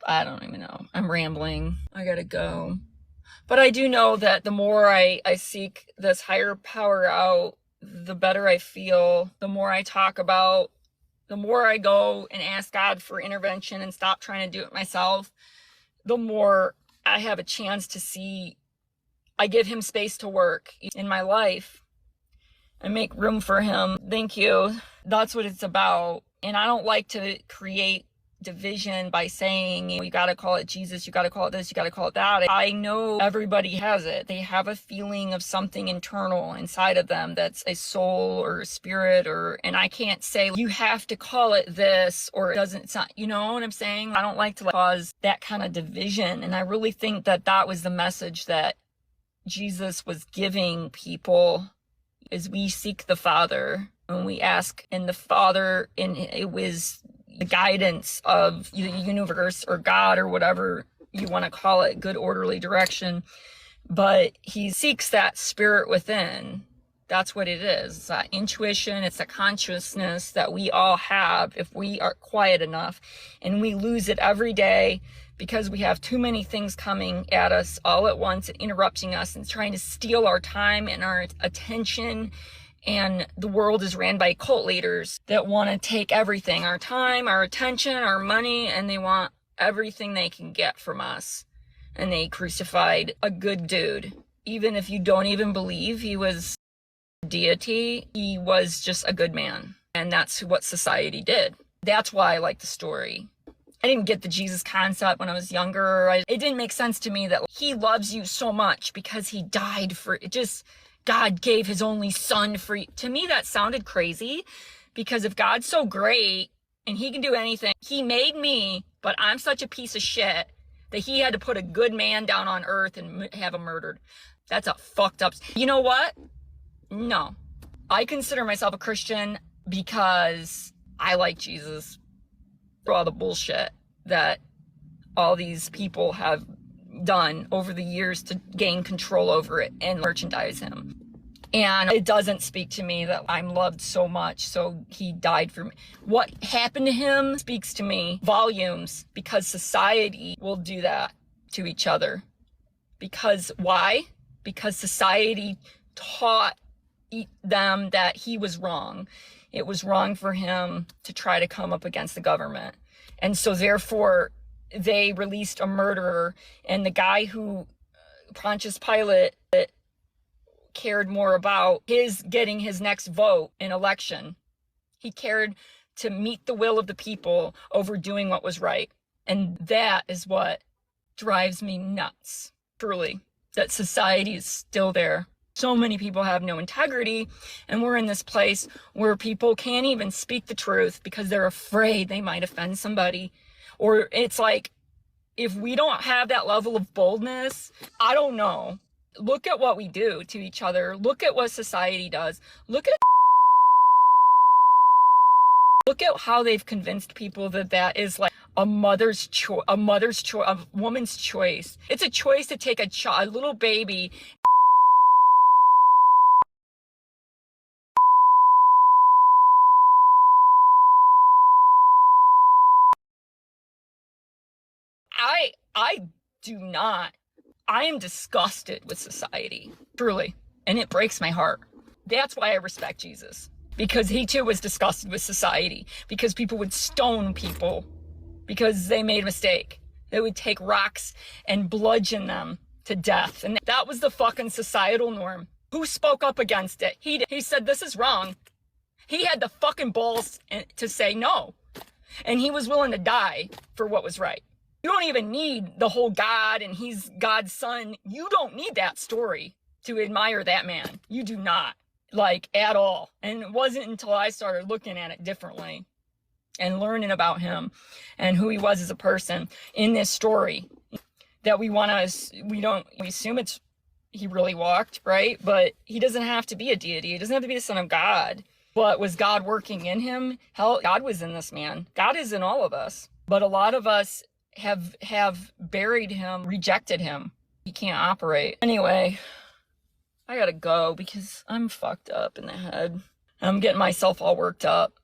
I don't even know. I'm rambling. I gotta go. But I do know that the more I seek this higher power out, the better I feel. The more I talk about, the more I go and ask God for intervention and stop trying to do it myself, the more I have a chance to see, I give him space to work in my life and make room for him. Thank you. That's what it's about. And I don't like to create division by saying, you got to call it Jesus, you got to call it this, you got to call it that. I know everybody has it. They have a feeling of something internal inside of them that's a soul or a spirit, and I can't say you have to call it this or it doesn't. It's not, you know what I'm saying? I don't like to cause that kind of division. And I really think that that was the message that Jesus was giving people, is we seek the Father and we ask in the Father, and it was the guidance of the universe or God or whatever you want to call it, good orderly direction. But he seeks that spirit within. That's what it is. It's that intuition. It's a consciousness that we all have if we are quiet enough, and we lose it every day because we have too many things coming at us all at once, interrupting us and trying to steal our time and our attention. And the world is ran by cult leaders that want to take everything, our time, our attention, our money, and they want everything they can get from us. And they crucified a good dude. Even if you don't even believe he was a deity, he was just a good man. And that's what society did. That's why I like the story. I didn't get the Jesus concept when I was younger. It didn't make sense to me that he loves you so much because he died for it. Just God gave his only son for you. To me, that sounded crazy, because if God's so great and he can do anything, he made me, but I'm such a piece of shit that he had to put a good man down on earth and have him murdered. That's a fucked up. You know what? No. I consider myself a Christian because I like Jesus for all the bullshit that all these people have done over the years to gain control over it and merchandise him. And it doesn't speak to me that I'm loved so much, so he died for me. What happened to him speaks to me volumes, because society will do that to each other. Because why? Because society taught them that he was wrong. It was wrong for him to try to come up against the government. And so therefore, they released a murderer, and the guy who Pontius Pilate cared more about his getting his next vote in election. He cared to meet the will of the people over doing what was right. And that is what drives me nuts, truly, that society is still there. So many people have no integrity, and we're in this place where people can't even speak the truth because they're afraid they might offend somebody. Or it's like, if we don't have that level of boldness, I don't know. Look at what we do to each other. Look at what society does. Look at how they've convinced people that that is like a mother's choice, a woman's choice. It's a choice to take a little baby. I am disgusted with society, truly, and it breaks my heart. That's why I respect Jesus, because he too was disgusted with society, because people would stone people because they made a mistake. They would take rocks and bludgeon them to death, and that was the fucking societal norm. Who spoke up against it? He did. He said, this is wrong. He had the fucking balls to say no, and he was willing to die for what was right. You don't even need the whole God and he's God's son. You don't need that story to admire that man. You do not, like, at all. And it wasn't until I started looking at it differently and learning about him and who he was as a person in this story that we assume he really walked, right? But he doesn't have to be a deity. He doesn't have to be the son of God. But was God working in him? Hell, God was in this man. God is in all of us. But a lot of us have buried him, rejected him. He can't operate. Anyway, I gotta go because I'm fucked up in the head. I'm getting myself all worked up.